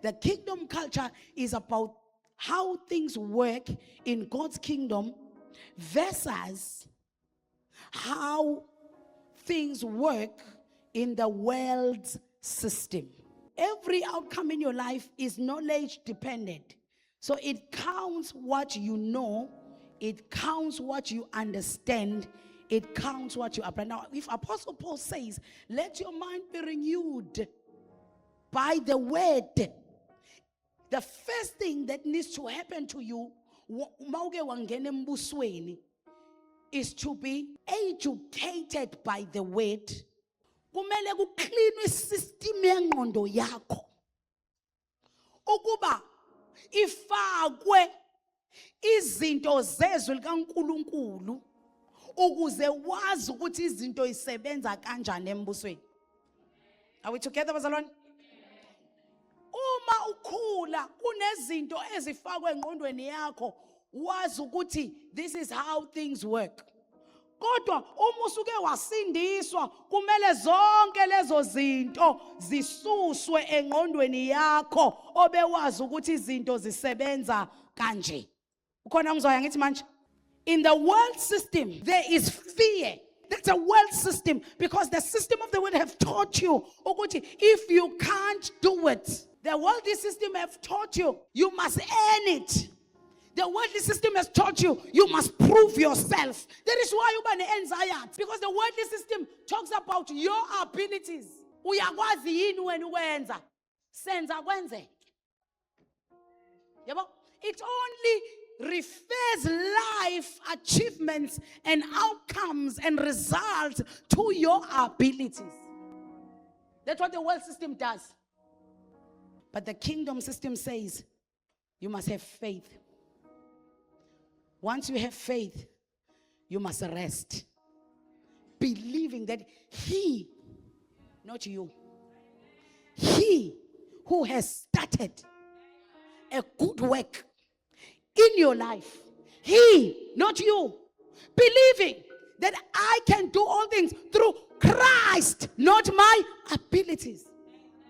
the kingdom culture is about how things work in God's kingdom versus how things work in the world's system. Every outcome in your life is knowledge dependent. So it counts what you know, it counts what you understand, it counts what you apply. Now, if Apostle Paul says, let your mind be renewed by the word, the first thing that needs to happen to you is to be educated by the word. Kumele kucleanwe isystem yengqondo yakho ukuba ifakwe izinto zezwi likaNkulunkulu ukuze wazi ukuthi izinto isebenza kanjani embusweni. Are we together, bazalwane? Uma ukhula kunezinto ezifakwe engqondweni yakho wazi ukuthi this is how things work. Kodwa uma usuke wasindiswa kumele zonke lezo zinto zisuswe engqondweni yakho obewazi ukuthi izinto zisebenza kanje. Ukhona ngizwaya ngithi manje? In the world system there is fear. That's a world system because the system of the world have taught you ukuthi if you can't do it, the worldly system have taught you you must earn it. The worldly system has taught you you must prove yourself. That is why you have anxiety, because the worldly system talks about your abilities. Uyakwazi yini wena ukwenza? Senza kwenzeke. Yabo? It only refers life achievements and outcomes and results to your abilities. That's what the world system does. But the kingdom system says you must have faith. Once you have faith, you must rest, believing that He, not you, He who has started a good work in your life, He, not you, believing that I can do all things through Christ, not my abilities.